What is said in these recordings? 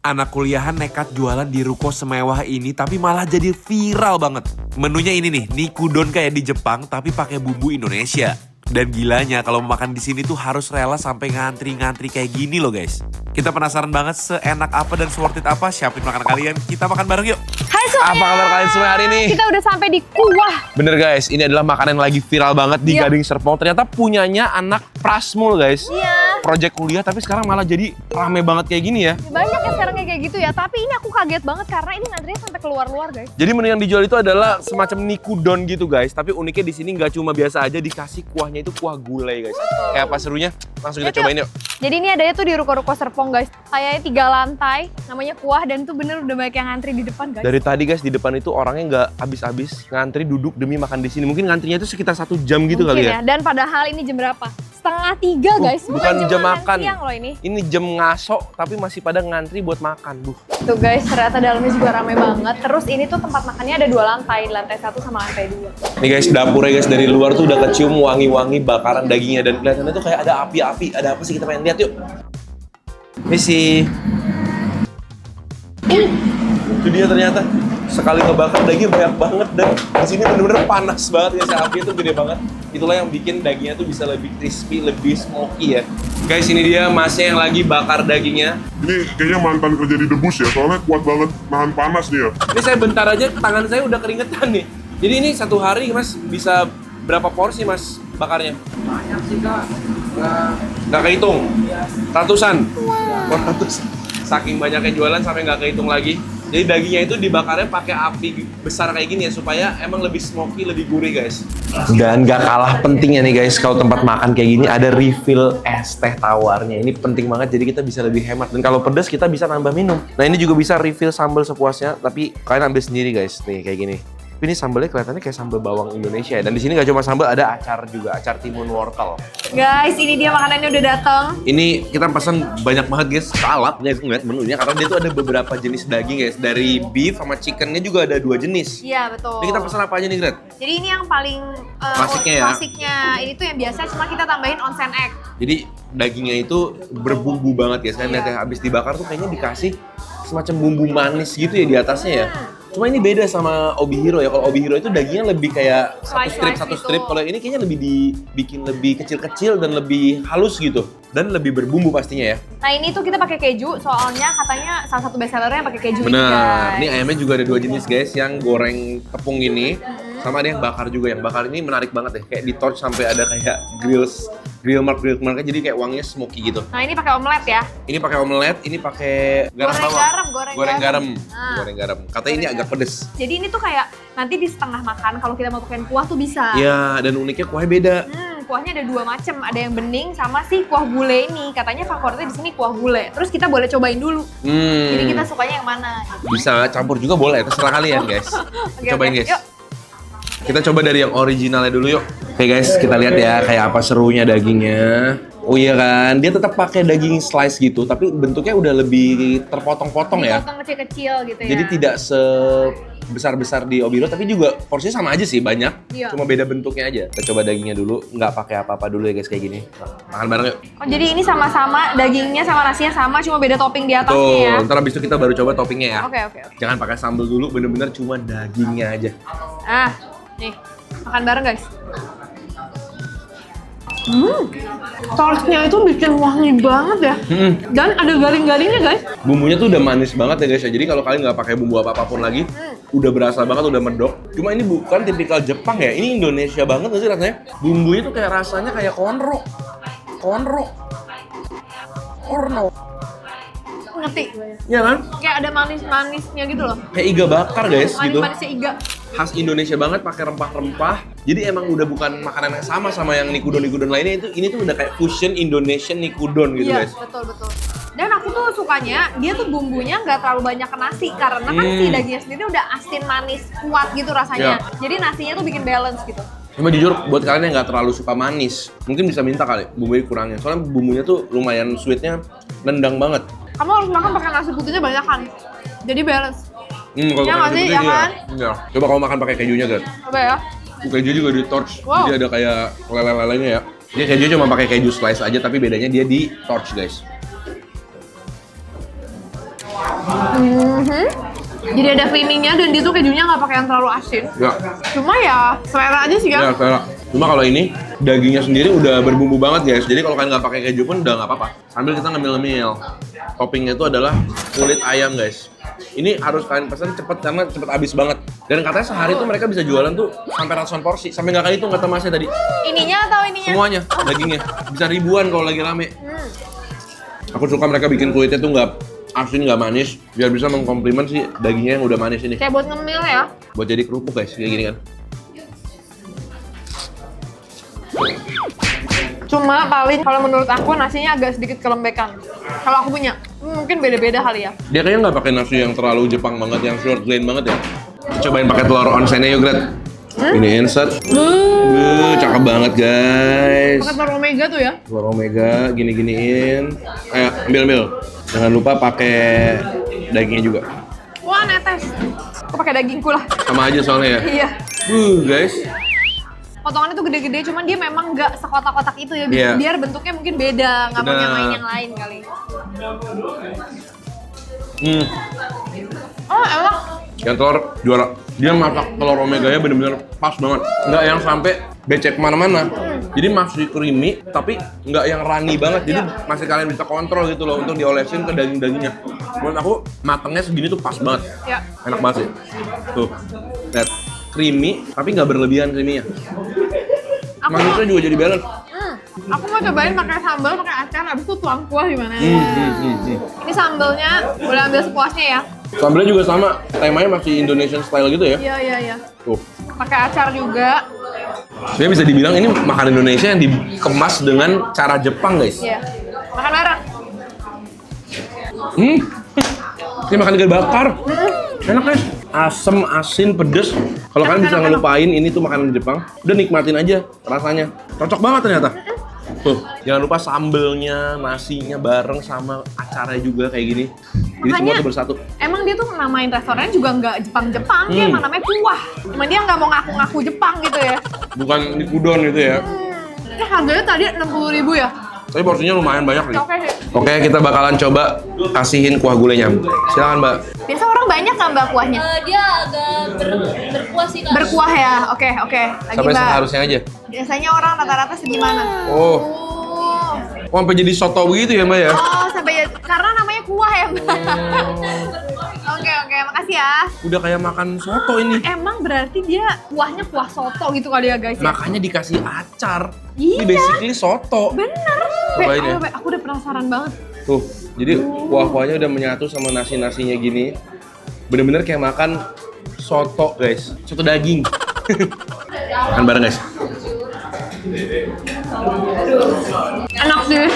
Anak kuliahan nekat jualan di ruko semewah ini tapi malah jadi viral banget. Menunya ini nih, nikudon kayak di Jepang tapi pakai bumbu Indonesia. Dan gilanya kalau mau makan di sini tuh harus rela sampai ngantri-ngantri kayak gini loh guys. Kita penasaran banget seenak apa dan worth it apa? Siapin makanan kalian, kita makan bareng yuk. Hai semuanya. Apa kabar kalian semua hari ini? Kita udah sampai di Kuah. Bener guys, ini adalah makanan yang lagi viral banget di Iya. Gading Serpong. Ternyata punyanya anak Prasmul guys. Iya. Project kuliah tapi sekarang malah jadi rame banget kayak gini ya. Banyak ya sekarang kayak gitu ya. Tapi ini aku kaget banget karena ini ngantrinya sampai keluar-luar guys. Jadi menu yang dijual itu adalah semacam nikudon gitu guys. Tapi uniknya di sini nggak cuma biasa aja, dikasih kuahnya itu kuah gulai guys. Kayak apa serunya? Langsung kita cobain yuk. Jadi ini adanya tuh di ruko-ruko Serpong guys. Kayaknya 3 lantai, namanya Kuah dan tuh bener udah banyak yang ngantri di depan guys. Dari tadi guys di depan itu orangnya nggak habis-habis ngantri duduk demi makan di sini. Mungkin ngantrinya itu sekitar 1 jam gitu Mungkin kali ya. Dan padahal ini jam berapa? 2:30 guys. Bukan jam makan. Siang loh ini. Ini jam ngaso tapi masih pada ngantri buat makan. Tuh guys, ternyata dalamnya juga rame banget. Terus ini tuh tempat makannya ada 2 lantai, lantai 1 sama lantai 2. Nih guys, dapurnya guys dari luar tuh udah kecium wangi-wangi bakaran dagingnya dan kelihatannya tuh kayak ada api-api. Ada apa sih, kita pengen lihat yuk. Misi. Itu dia ternyata. Sekali ngebakar daging banyak banget dan di sini bener-bener panas banget guys. Api itu gede banget. Itulah yang bikin dagingnya tuh bisa lebih crispy, lebih smoky ya. Guys, ini dia masnya yang lagi bakar dagingnya. Ini kayaknya mantan kerja di debus ya, soalnya kuat banget nahan panas dia. Ini saya bentar aja tangan saya udah keringetan nih. Jadi ini 1 hari mas bisa berapa porsi mas bakarnya? Banyak sih kak, Nggak kehitung? Ratusan? Wow. Ratusan. Saking banyaknya jualan sampai nggak kehitung lagi. Jadi dagingnya itu dibakarnya pakai api besar kayak gini ya, supaya emang lebih smoky, lebih gurih guys. Dan nggak kalah pentingnya nih guys, kalau tempat makan kayak gini ada refill es teh tawarnya. Ini penting banget, jadi kita bisa lebih hemat. Dan kalau pedas kita bisa nambah minum. Nah ini juga bisa refill sambal sepuasnya, tapi kalian ambil sendiri guys. Nih kayak gini. Tapi ini sambalnya kelihatannya kayak sambal bawang Indonesia ya. Dan di sini nggak cuma sambal, ada acar juga, acar timun wortel. Guys, ini dia makanannya udah datang. Ini kita pesan banyak banget guys, kalap guys ngeliat menunya karena dia tuh ada beberapa jenis daging guys. Dari beef sama chickennya juga ada 2 jenis. Iya, betul. Ini kita pesan apa aja nih Gret? Jadi ini yang paling Klasiknya ya? klasiknya. Ini tuh yang biasa cuma kita tambahin onsen egg. Jadi dagingnya itu berbumbu banget guys. Kan Iya. lihat ya, habis dibakar tuh kayaknya dikasih semacam bumbu manis gitu ya di atasnya ya. Cuma ini beda sama Obihiro ya. Kalau Obihiro itu dagingnya lebih kayak satu Slice strip. gitu. Kalau ini kayaknya lebih dibikin lebih kecil-kecil dan lebih halus gitu. Dan lebih berbumbu pastinya ya. Nah ini tuh kita pakai keju, soalnya katanya salah satu bestsellernya pakai keju ini Benar. guys. Ini ayamnya juga ada 2 jenis guys, yang goreng tepung ini sama ada yang bakar juga. Yang bakar ini menarik banget ya. Kayak di torch sampai ada kayak grill mark jadi kayak wanginya smoky gitu. Nah ini pakai omelet ya. Ini pakai omelet, ini pakai garam Goreng bawang. garam, goreng garam. Nah. Goreng garam. Katanya ini agak pedes. Jadi ini tuh kayak nanti di setengah makan kalau kita mau pakein kuah tuh bisa. Iya, dan uniknya kuahnya beda. Kuahnya ada 2 macam, ada yang bening sama si kuah gulai ini. Katanya favoritnya di sini kuah gulai. Terus kita boleh cobain dulu. Jadi kita sukanya yang mana? Bisa campur juga boleh, terserah kalian guys. Oke, Cobain oke. guys. Yuk. Kita coba dari yang originalnya dulu yuk. Oke guys, kita lihat ya kayak apa serunya dagingnya. Oh iya kan, dia tetap pakai daging slice gitu, tapi bentuknya udah lebih terpotong-potong ya. Potong kecil-kecil gitu ya. Jadi tidak sebesar-besar di Obihiro, tapi juga porsinya sama aja sih, banyak. Iya. Cuma beda bentuknya aja. Kita coba dagingnya dulu, nggak pakai apa-apa dulu ya guys kayak gini. Makan bareng yuk. Oh jadi ini sama-sama dagingnya sama nasinya sama, cuma beda topping di atasnya ya. Tuh, ntar abis itu kita baru coba toppingnya ya. Oke. Jangan pakai sambal dulu, bener-bener cuma dagingnya aja. Ah, nih makan bareng guys. Sausnya itu bikin wangi banget ya. Dan ada garing-garingnya guys. Bumbunya tuh udah manis banget ya guys ya. Jadi kalau kalian nggak pakai bumbu apa-apapun lagi, udah berasa banget, udah medok. Cuma ini bukan tipikal Jepang ya. Ini Indonesia banget nggak sih rasanya? Bumbunya tuh kayak rasanya kayak konro. Ngerti? Iya kan? Kayak ada manis-manisnya gitu loh. Kayak iga bakar guys gitu. Manis-manisnya iga. Khas Indonesia banget, pakai rempah-rempah. Jadi emang udah bukan makanan yang sama yang nikudon lainnya. Ini tuh udah kayak fusion Indonesian nikudon gitu Iya, guys. betul. Dan aku tuh sukanya dia tuh bumbunya nggak terlalu banyak ke nasi karena kan si dagingnya sendiri udah asin manis kuat gitu rasanya. Iya. Jadi nasinya tuh bikin balance gitu. Cuma jujur buat kalian yang nggak terlalu suka manis, mungkin bisa minta kali bumbunya kurangnya. Soalnya bumbunya tuh lumayan sweetnya, nendang banget. Kamu harus makan pakai nasi putihnya banyak kan. Jadi balance. Kalau Ya pakai nggak sih, putih ya iya. kan? Iya. Coba kamu makan pakai kejunya kan. Coba ya. Keju juga di torch. Wow. Jadi ada kayak lele-lelenya ya. Dia keju cuma pakai keju slice aja, tapi bedanya dia di torch guys. Jadi ada creamingnya dan dia tuh kejunya nggak pakai yang terlalu asin. Ya. Cuma ya selera aja sih Ya, kan. selera. Cuma kalau ini dagingnya sendiri udah berbumbu banget guys. Jadi kalau kalian nggak pakai keju pun udah nggak apa-apa. Sambil kita ngemil-ngemil. Toppingnya itu adalah kulit ayam guys. Ini harus kalian pesan cepet karena cepet habis banget. Dan katanya sehari tuh mereka bisa jualan tuh sampai ratusan porsi. Sampai nggak kayak itu kata masnya tadi. Ininya atau ininya? Semuanya dagingnya bisa ribuan kalau lagi rame. Aku suka mereka bikin kulitnya tuh nggak asin nggak manis biar bisa mengkomplimen si dagingnya yang udah manis ini. Kayak buat ngemil ya. Buat jadi kerupuk guys kayak gini kan. Cuma paling kalau menurut aku nasinya agak sedikit kelembekan. Kalau aku punya, mungkin beda-beda kali ya. Dia kayaknya nggak pakai nasi yang terlalu Jepang banget, yang short grain banget ya. Cobain pakai telur onsennya yuk, Gret. Ini insert. Cakep banget, guys. Pakai telur omega tuh ya. Telur omega, gini-giniin. Ayo, ambil. Jangan lupa pakai dagingnya juga. Wah, netes. Aku pakai dagingku lah. Sama aja soalnya ya. Iya. Guys. Potongannya tuh gede-gede, cuman dia memang nggak sekotak-kotak itu ya. Iya. Biar bentuknya mungkin beda, nggak mau Benar. nyamain yang lain kali. Hmm. Oh, enak. Yang telur juara. Dia masak telur omeganya bener-bener pas banget. Nggak yang sampai becek kemana-mana. Jadi masih creamy, tapi nggak yang runny banget. Jadi masih kalian bisa kontrol gitu loh untuk diolesin ke daging-dagingnya. Menurut aku matangnya segini tuh pas banget. Ya. Enak banget sih. Tuh, lihat. Creamy, tapi nggak berlebihan creamy-nya. Manisnya juga jadi balance. Aku mau cobain pakai sambal, pakai acar, habis itu tuang kuah gimana? Ini sambalnya boleh ambil sepuasnya ya. Sambalnya juga sama, temanya masih Indonesian style gitu ya. Iya. Tuh. Pakai acar juga. Sebenarnya bisa dibilang ini makanan Indonesia yang dikemas dengan cara Jepang, guys. Iya. Makan bareng. Ini makan ikan bakar. Enak guys. Asem, asin, pedes. Kalau kalian bisa ngelupain ini tuh makanan Jepang, udah nikmatin aja rasanya. Cocok banget ternyata. Tuh, jangan lupa sambelnya, nasinya bareng sama acaranya juga kayak gini. Jadi semua tuh bersatu. Emang dia tuh namain restorannya juga nggak Jepang-Jepang, dia emang namanya kuah. Cuma dia nggak mau ngaku-ngaku Jepang gitu ya. Bukan nikudon gitu ya. Ini harganya tadi 60.000 ya? Tapi porsinya lumayan banyak nih. Oke sih. Oke, kita bakalan coba kasihin kuah gulainya. Silakan, Mbak. Biasa orang banyak kan mbak kuahnya? Dia agak berkuah sih Kak. Berkuah ya? Oke. Lagi Sampai mbak. seharusnya aja. Biasanya orang rata-rata segimana? Oh, sampai jadi soto begitu ya, Mbak ya? Oh, sampai ya, karena namanya kuah ya mbak. Oke, makasih ya. Udah kayak makan soto ini. Emang berarti dia kuahnya kuah soto gitu kali ya guys ya? Makanya dikasih acar. Iya. Ini basically soto. Bener. Cobain ya. Ayo, Be, aku udah penasaran banget. Tuh, jadi kuah-kuahnya udah menyatu sama nasi-nasinya gini. Bener-bener kayak makan soto, guys. Soto daging. Makan bareng, guys. Enak sih.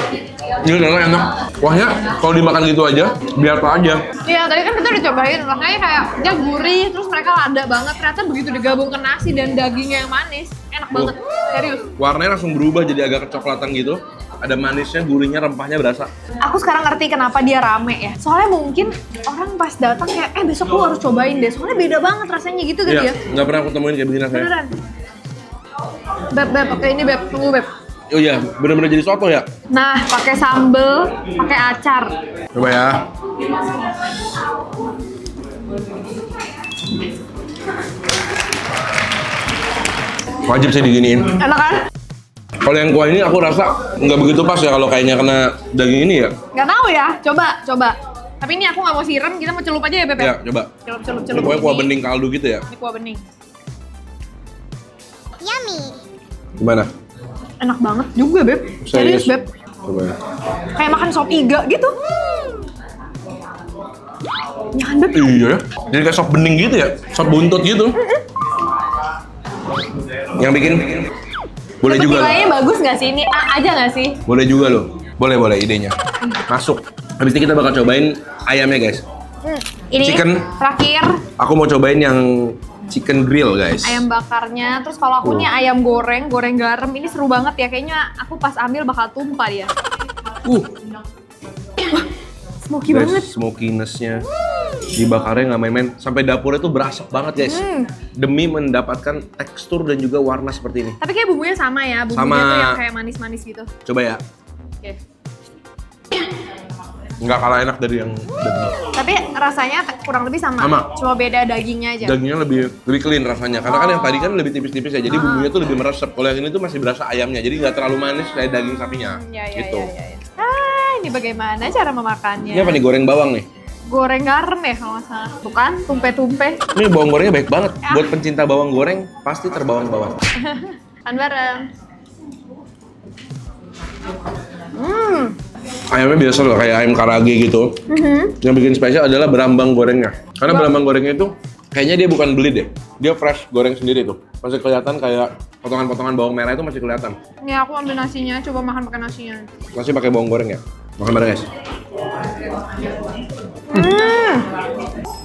Ini ternyata enak. Kuahnya kalau dimakan gitu aja, biasa aja. Iya, tadi kan kita udah cobain, makanya kayak dia gurih, terus mereka lada banget. Ternyata begitu digabung ke nasi dan dagingnya yang manis, enak banget. Serius. Warnanya langsung berubah jadi agak kecoklatan gitu. Ada manisnya, gurihnya, rempahnya berasa. Aku sekarang ngerti kenapa dia rame ya. Soalnya mungkin orang pas datang kayak, besok lu harus cobain deh. Soalnya beda banget rasanya gitu kan ya. Nggak pernah aku temuin kayak begini rasanya. Beneran. Beb, oke ini Beb, tunggu Beb. Oh iya, bener-bener jadi soto ya? Nah, pakai sambel, pakai acar. Coba ya. Wajib sih diginiin. Enak kan? Kalau yang kuah ini aku rasa nggak begitu pas ya kalau kayaknya kena daging ini ya. Nggak tahu ya, coba. Tapi ini aku nggak mau siram, kita mau celup aja ya Beb. Ya, coba. Celup. Ini pokoknya kuah bening kaldu gitu ya. Ini kuah bening. Gimana? Enak banget juga Beb. Serius Beb. Coba ya. Kayak makan sop iga gitu. Ya kan Beb? Iya ya. Jadi kayak sop bening gitu ya. Sop buntut gitu. Yang bikin boleh Tapi juga loh. nilainya bagus nggak sih? Ini A aja nggak sih? Boleh juga loh. Boleh idenya. Masuk. Habis ini kita bakal cobain ayamnya guys. Ini Chicken. terakhir Aku mau cobain yang chicken grill guys. ayam bakarnya. Terus kalau aku nih ayam goreng garam. Ini seru banget ya. Kayaknya aku pas ambil bakal tumpah dia. Smoky Guys, banget. smokiness-nya dibakarnya nggak main-main. Sampai dapurnya tuh berasap banget guys. Demi mendapatkan tekstur dan juga warna seperti ini. Tapi kayak bumbunya sama ya. Bumbunya Sama. tuh yang kayak manis-manis gitu. Coba ya. Oke. Nggak kalah enak dari yang daging. Tapi rasanya kurang lebih sama. Sama. Cuma beda dagingnya aja. Dagingnya lebih clean rasanya. Karena kan yang tadi kan lebih tipis-tipis ya, jadi bumbunya tuh lebih meresap. Kalau yang ini tuh masih berasa ayamnya, jadi nggak terlalu manis kayak daging sapinya. Ya, Gitu. ya. Ini bagaimana cara memakannya? Ini apa nih, goreng bawang nih? Goreng garam ya kalau nggak salah. Tuh kan, tumpe-tumpe. Ini bawang gorengnya baik banget. Buat pencinta bawang goreng, pasti terbawang bawang. Kan bareng. Ayamnya biasa loh, kayak ayam karage gitu. Yang bikin spesial adalah berambang gorengnya. Karena berambang gorengnya itu kayaknya dia bukan beli deh. Dia fresh goreng sendiri tuh. Masih kelihatan kayak potongan-potongan bawang merah itu masih kelihatan. Nih aku ambil nasinya, coba makan pakai nasinya. Masih pakai bawang goreng ya. Makan bareng guys.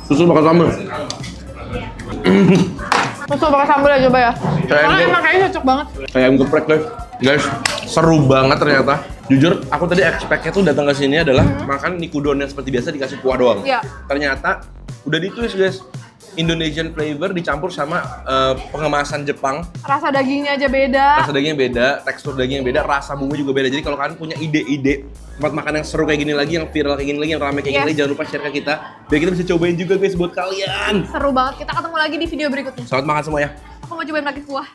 Susu makan sambal. Susu pakai sambal ya coba ya. Karena Kayak emang kayaknya cocok banget. Kayak ayam geprek guys. Guys, seru banget ternyata. Jujur, aku tadi expect-nya tuh datang ke sini adalah makan nikudon yang seperti biasa dikasih kuah doang. Iya. Ternyata udah ditulis guys. Indonesian flavor dicampur sama pengemasan Jepang. Rasa dagingnya aja beda. Rasa dagingnya beda, tekstur dagingnya beda, rasa bumbu juga beda. Jadi kalau kalian punya ide-ide tempat makan yang seru kayak gini lagi, yang viral kayak gini lagi, yang rame kayak gini lagi, jangan lupa share ke kita. Biar kita bisa cobain juga guys buat kalian. Seru banget. Kita ketemu lagi di video berikutnya. Selamat makan semua ya. Aku mau cobain lagi kuah.